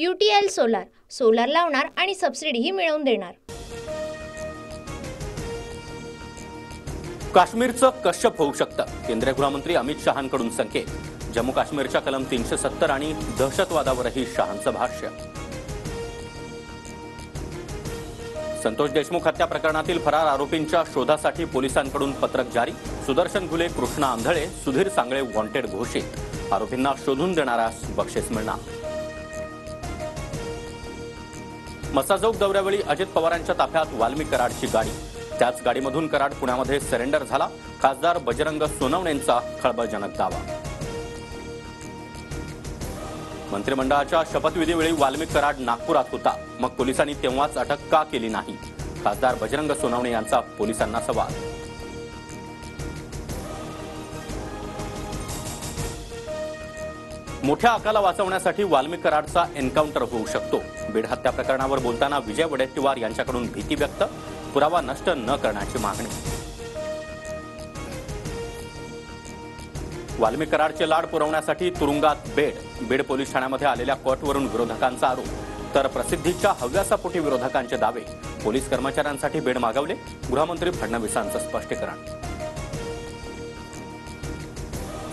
UTL solar solar लावणार आणि सबसिडीही मिळवून देणार। काश्मीरचं कश्यप होऊ शकतं, केंद्रीय गृहमंत्री अमित शहांकडून संकेत। जम्मू काश्मीरच्या कलम 370 आणि दहशतवादावरही शहांचं भाष्य। संतोष देशमुख हत्या प्रकरणातील फरार आरोपींच्या शोधासाठी पोलिसांकडून पत्रक जारी। सुदर्शन घुले, कृष्णा आंधळे, सुधीर सांगळे वॉन्टेड घोषित। आरोपींना शोधून देणाऱ्यास बक्षीस मिळणार। मसाजोग दौऱ्यावेळी अजित पवारांच्या ताफ्यात वाल्मी कराडची गाडी, त्याच गाडीमधून कराड पुण्यामध्ये सरेंडर झाला। खासदार बजरंग सोनवणेंचा खळबळजनक दावा। मंत्रिमंडळाच्या शपथविधीवेळी वाल्मी कराड नागपुरात होता, मग पोलिसांनी तेव्हाच अटक का केली नाही? खासदार बजरंग सोनवणे यांचा पोलिसांना सवाल। मोठ्या आकाला वाचवण्यासाठी वाल्मी कराडचा एन्काउंटर होऊ शकतो। बीड हत्या प्रकरणावर बोलताना विजय वडेट्टीवार यांच्याकडून भीती व्यक्त, पुरावा नष्ट न करण्याची मागणी। वाल्मी कराडचे लाड पुरवण्यासाठी तुरुंगात बीड पोलीस ठाण्यामध्ये आलेल्या कोर्टवरून विरोधकांचा आरोप, तर प्रसिद्धीच्या हव्यासापोटी विरोधकांचे दावे। पोलीस कर्मचाऱ्यांसाठी बेड मागवले, गृहमंत्री फडणवीसांचं स्पष्टीकरण।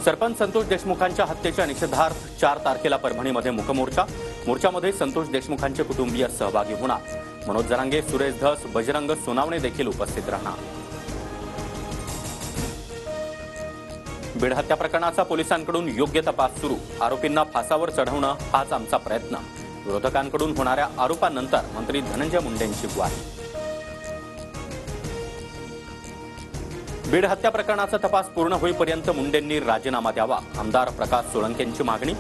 सरपंच संतोष देशमुखांच्या हत्येच्या निषेधार्थ 4 तारखेला परभणीमध्ये मुकमोर्चा। मोर्चामध्ये संतोष देशमुखांचे कुटुंबीय सहभागी होणार। मनोज जरांगे, सुरेश धस, बजरंग सोनावणे देखील उपस्थित राहणार। बीड हत्या प्रकरणाचा पोलिसांकडून योग्य तपास सुरू, आरोपींना फासावर चढवणं हाच आमचा प्रयत्न। विरोधकांकडून होणाऱ्या आरोपांनंतर मंत्री धनंजय मुंडेंची ग्वाही। बीड हत्या प्रकरणाचा तपास पूर्ण होईपर्यंत मुंडेंनी राजीनामा द्यावा, आमदार प्रकाश सोळंकेंची मागणी।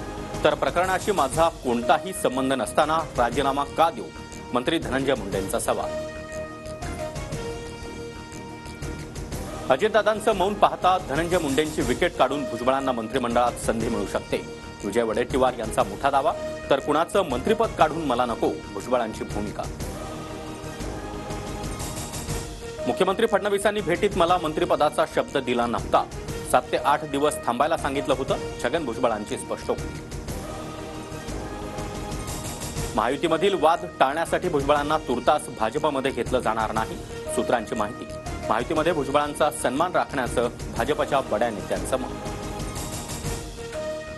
तर प्रकरणाशी माझा कोणताही संबंध नसताना राजीनामा का देऊ? मंत्री धनंजय मुंडेंचा सवाल। अजितदादांचं मौन पाहता धनंजय मुंडेंची विकेट काढून भुजबळांना मंत्रिमंडळात संधी मिळू शकते, विजय वडेट्टीवार यांचा मोठा दावा। तर कुणाचं मंत्रिपद काढून मला नको, भुजबळांची भूमिका। मुख्यमंत्री फडणवीसांनी भेटीत मला मंत्रिपदाचा शब्द दिला नव्हता, 7 ते 8 दिवस थांबायला सांगितलं होतं, छगन भुजबळांची स्पष्टोक्ती। महायुतीमधील वाद टाळण्यासाठी भुजबळांना तुर्तास भाजपमध्ये घेतलं जाणार नाही, सूत्रांची माहिती। महायुतीमध्ये भुजबळांचा सन्मान राखण्याचं भाजपच्या बड्या नेत्यांचं मत।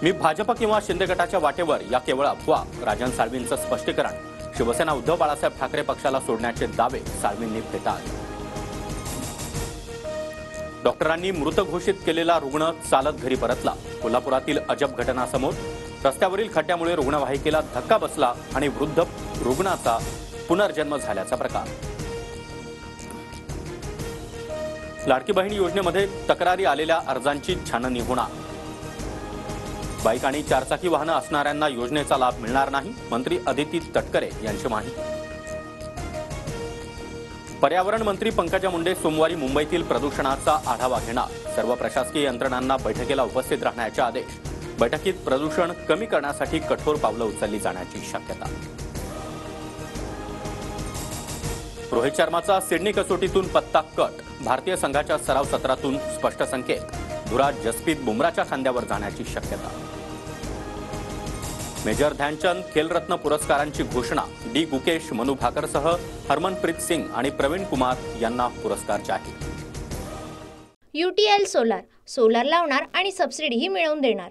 मी भाजप किंवा शिंदे गटाच्या वाटेवर, या केवळ अफवा, राजन साळवींचं स्पष्टीकरण। शिवसेना उद्धव बाळासाहेब ठाकरे पक्षाला सोडण्याचे दावे साळवींनी फेटाळले। डॉक्टरांनी मृत घोषित केलेला रुग्ण चालत घरी परतला, कोल्हापुरातील अजब घटना समोर। रस्त्यावरील खड्ड्यामुळे रुग्णवाहिकेला धक्का बसला आणि वृद्ध रुग्णाचा पुनर्जन्म झाल्याचा प्रकार। लाडकी बहीण योजनेमध्ये तक्रारी आलेल्या अर्जांची छाननी होणार। बाईक आणि 4 चाकी वाहनं असणाऱ्यांना योजनेचा लाभ मिळणार नाही, मंत्री अदिती तटकरे यांची माहिती। पर्यावरण मंत्री पंकजा मुंडे सोमवारी मुंबईतील प्रदूषणाचा आढावा घेणार, सर्व प्रशासकीय यंत्रणांना बैठकीला उपस्थित राहण्याचे आदेश। बैठकीत प्रदूषण कमी करण्यासाठी कठोर पावलं उचलली जाण्याची शक्यता। रोहित शर्माचा सिडनी कसोटीतून पत्ता कट, भारतीय संघाच्या सराव सत्रातून स्पष्ट संकेत। धुरात जसप्रीत बुमराच्या खांद्यावर जाण्याची शक्यता। मेजर ध्यानचंद खेलरत्न पुरस्कारांची घोषणा, डी गुकेश, मनु भाकरसह हरमनप्रीत सिंग आणि प्रवीण कुमार यांना पुरस्कार जाहीर। UTL सोलार सोलार लावणार आणि सबसिडीही मिळवून देणार।